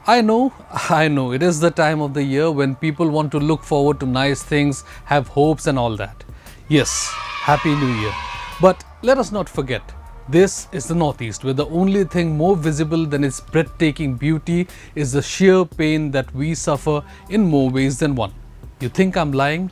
I know, it is the time of the year when people want to look forward to nice things, have hopes and all that. Yes, Happy New Year. But let us not forget, this is the Northeast, where the only thing more visible than its breathtaking beauty is the sheer pain that we suffer in more ways than one. You think I'm lying?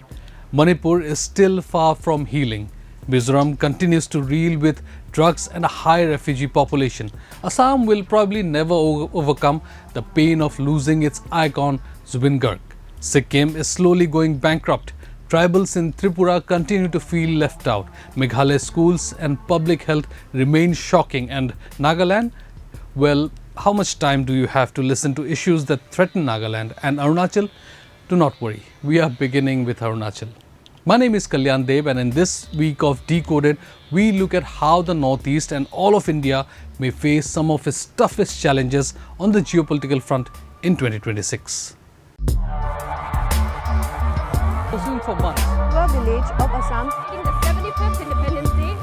Manipur is still far from healing. Mizoram continues to reel with drugs and a high refugee population. Assam will probably never overcome the pain of losing its icon Zubeen Garg. Sikkim is slowly going bankrupt. Tribals in Tripura continue to feel left out. Meghalaya schools and public health remain shocking. And Nagaland? Well, how much time do you have to listen to issues that threaten Nagaland? And Arunachal? Do not worry, we are beginning with Arunachal. My name is Kalyan Deb, and in this week of Decoded, we look at how the Northeast and all of India may face some of its toughest challenges on the geopolitical front in 2026. For months. Village of Assam in the 75th Independence Day.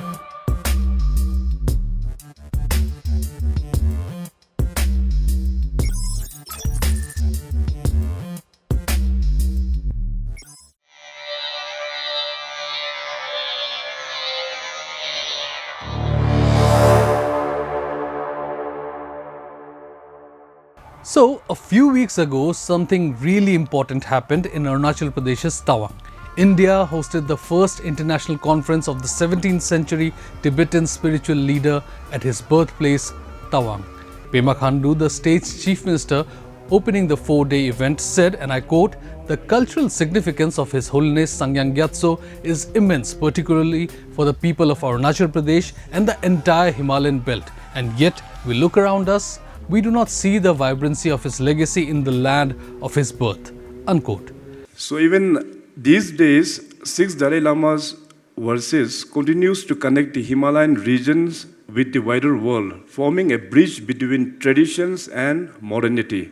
So, a few weeks ago, something really important happened in Arunachal Pradesh's Tawang. India hosted the first international conference of the 17th century Tibetan spiritual leader at his birthplace, Tawang. Pema Khandu, the state's chief minister, opening the 4-day event, said, and I quote, "The cultural significance of His Holiness Sangyang Gyatso is immense, particularly for the people of Arunachal Pradesh and the entire Himalayan belt. And yet, we look around us, we do not see the vibrancy of his legacy in the land of his birth." Unquote. So even these days, 6 Dalai Lama's verses continues to connect the Himalayan regions with the wider world, forming a bridge between traditions and modernity.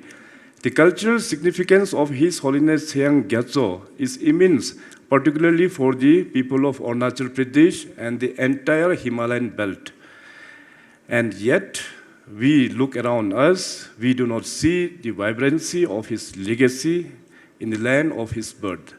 The cultural significance of His Holiness Sangyang Gyatso is immense, particularly for the people of Arunachal Pradesh and the entire Himalayan belt. And yet, we look around us, we do not see the vibrancy of his legacy in the land of his birth.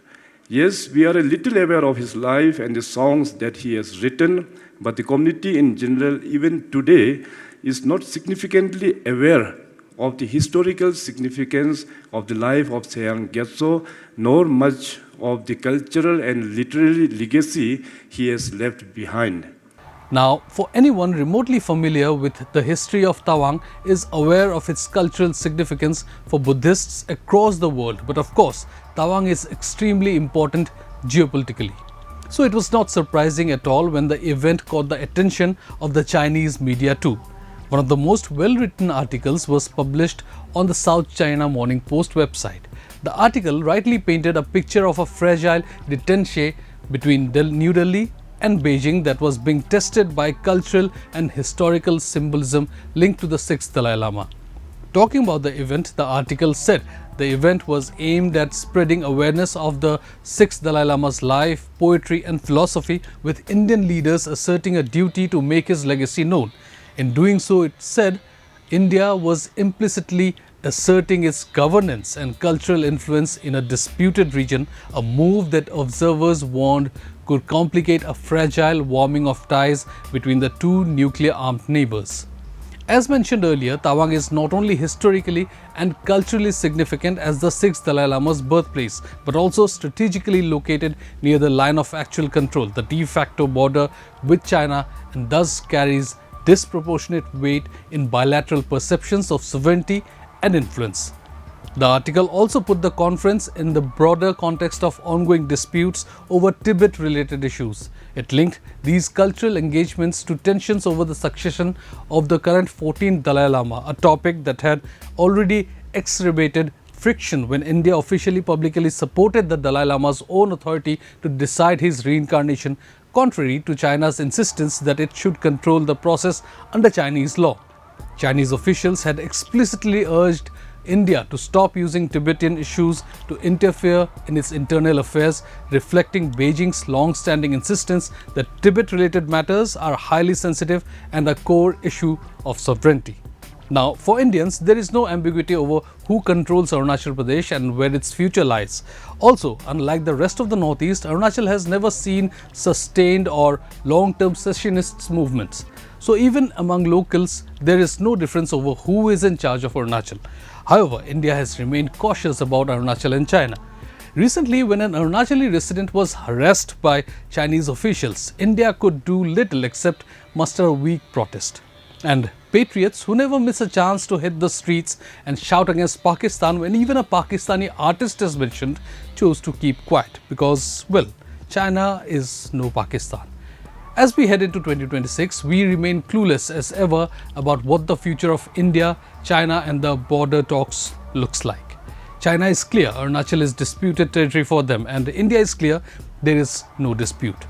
Yes, we are a little aware of his life and the songs that he has written, but the community in general, even today, is not significantly aware of the historical significance of the life of Sangyang Gyatso, nor much of the cultural and literary legacy he has left behind. Now, for anyone remotely familiar with the history of Tawang is aware of its cultural significance for Buddhists across the world. But of course, Tawang is extremely important geopolitically. So it was not surprising at all when the event caught the attention of the Chinese media too. One of the most well-written articles was published on the South China Morning Post website. The article rightly painted a picture of a fragile detente between New Delhi and Beijing that was being tested by cultural and historical symbolism linked to the 6th Dalai Lama. Talking about the event, the article said the event was aimed at spreading awareness of the 6th Dalai Lama's life, poetry and philosophy, with Indian leaders asserting a duty to make his legacy known. In doing so, it said India was implicitly asserting its governance and cultural influence in a disputed region, a move that observers warned could complicate a fragile warming of ties between the two nuclear-armed neighbors. As mentioned earlier, Tawang is not only historically and culturally significant as the 6th Dalai Lama's birthplace, but also strategically located near the line of actual control, the de facto border with China, and thus carries disproportionate weight in bilateral perceptions of sovereignty and influence. The article also put the conference in the broader context of ongoing disputes over Tibet-related issues. It linked these cultural engagements to tensions over the succession of the current 14th Dalai Lama, a topic that had already exacerbated friction when India officially publicly supported the Dalai Lama's own authority to decide his reincarnation, contrary to China's insistence that it should control the process under Chinese law. Chinese officials had explicitly urged India to stop using Tibetan issues to interfere in its internal affairs, reflecting Beijing's long-standing insistence that Tibet-related matters are highly sensitive and a core issue of sovereignty. Now, for Indians, there is no ambiguity over who controls Arunachal Pradesh and where its future lies. Also, unlike the rest of the northeast, Arunachal has never seen sustained or long-term secessionist movements. So even among locals, there is no difference over who is in charge of Arunachal. However, India has remained cautious about Arunachal and China. Recently, when an Arunachali resident was harassed by Chinese officials, India could do little except muster a weak protest. And patriots who never miss a chance to hit the streets and shout against Pakistan when even a Pakistani artist is mentioned chose to keep quiet because, well, China is no Pakistan. As we head into 2026, we remain clueless as ever about what the future of India, China and the border talks looks like. China is clear Arunachal is disputed territory for them, and India is clear there is no dispute.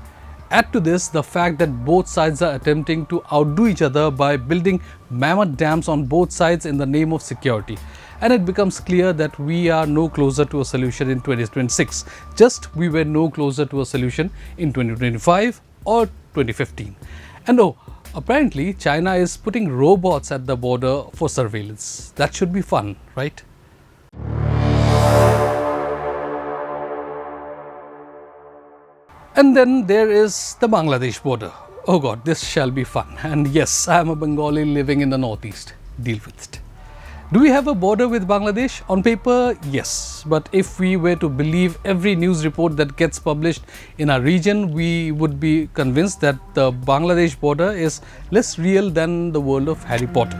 Add to this the fact that both sides are attempting to outdo each other by building mammoth dams on both sides in the name of security. And it becomes clear that we are no closer to a solution in 2026, just we were no closer to a solution in 2025 or 2015. And oh, apparently China is putting robots at the border for surveillance. That should be fun, right? And then there is the Bangladesh border. Oh God, this shall be fun. And yes, I am a Bengali living in the northeast. Deal with it. Do we have a border with Bangladesh? On paper, yes. But if we were to believe every news report that gets published in our region, we would be convinced that the Bangladesh border is less real than the world of Harry Potter.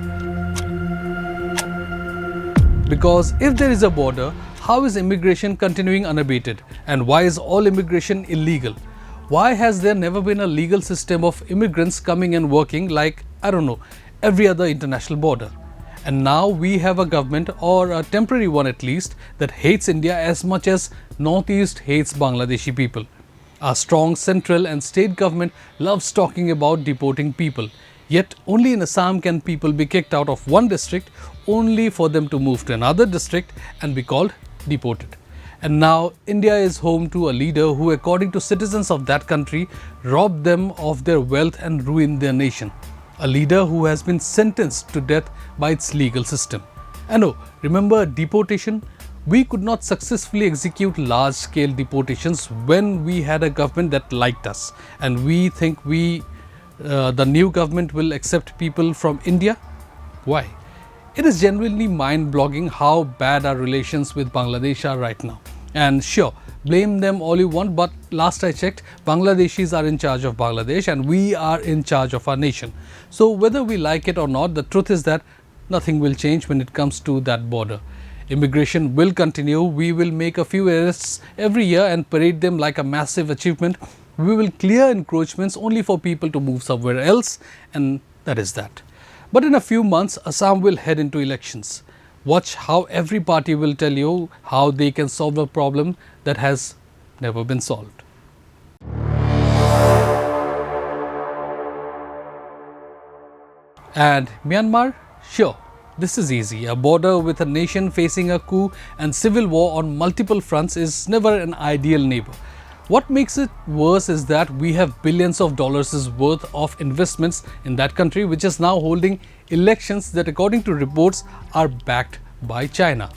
Because if there is a border, how is immigration continuing unabated? And why is all immigration illegal? Why has there never been a legal system of immigrants coming and working like, I don't know, every other international border? And now we have a government, or a temporary one at least, that hates India as much as Northeast hates Bangladeshi people. Our strong central and state government loves talking about deporting people. Yet only in Assam can people be kicked out of one district only for them to move to another district and be called deported. And now India is home to a leader who, according to citizens of that country, robbed them of their wealth and ruined their nation. A leader who has been sentenced to death by its legal system. And oh, remember deportation? We could not successfully execute large-scale deportations when we had a government that liked us. And we think the new government will accept people from India? Why? It is genuinely mind-boggling how bad our relations with Bangladesh are right now. And sure, blame them all you want, but last I checked, Bangladeshis are in charge of Bangladesh and we are in charge of our nation. So whether we like it or not, the truth is that nothing will change when it comes to that border. Immigration will continue. We will make a few arrests every year and parade them like a massive achievement. We will clear encroachments only for people to move somewhere else, and that is that. But in a few months, Assam will head into elections. Watch how every party will tell you how they can solve a problem that has never been solved. And Myanmar? Sure, this is easy. A border with a nation facing a coup and civil war on multiple fronts is never an ideal neighbor. What makes it worse is that we have billions of dollars worth of investments in that country, which is now holding elections that, according to reports, are backed by China.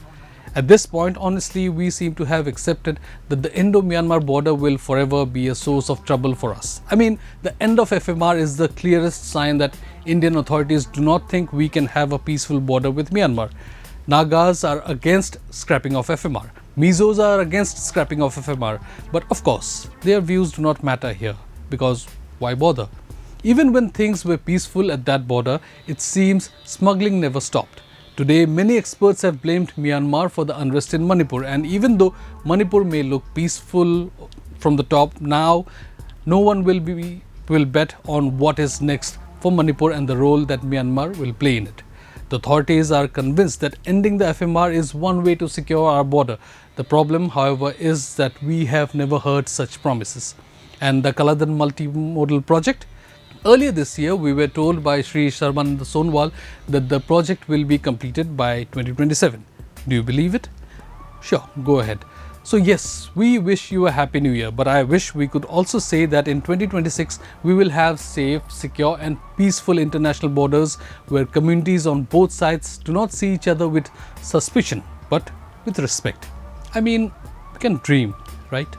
At this point, honestly, we seem to have accepted that the Indo-Myanmar border will forever be a source of trouble for us. I mean, the end of FMR is the clearest sign that Indian authorities do not think we can have a peaceful border with Myanmar. Nagas are against scrapping of FMR. Mizos are against scrapping of FMR. But of course, their views do not matter here, because why bother? Even when things were peaceful at that border, it seems smuggling never stopped. Today, many experts have blamed Myanmar for the unrest in Manipur, and even though Manipur may look peaceful from the top now, no one will bet on what is next for Manipur and the role that Myanmar will play in it. The authorities are convinced that ending the FMR is one way to secure our border. The problem, however, is that we have never heard such promises. And the Kaladan multimodal project? Earlier this year, we were told by Sri Sarbananda Sonowal that the project will be completed by 2027. Do you believe it? Sure, go ahead. So yes, we wish you a happy new year, but I wish we could also say that in 2026 we will have safe, secure and peaceful international borders where communities on both sides do not see each other with suspicion, but with respect. I mean, we can dream, right?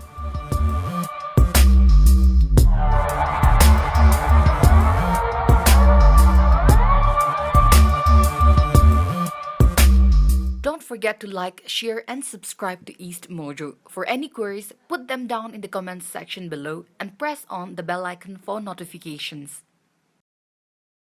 Don't forget to like, share, and subscribe to EastMojo. For any queries, put them down in the comments section below and press on the bell icon for notifications.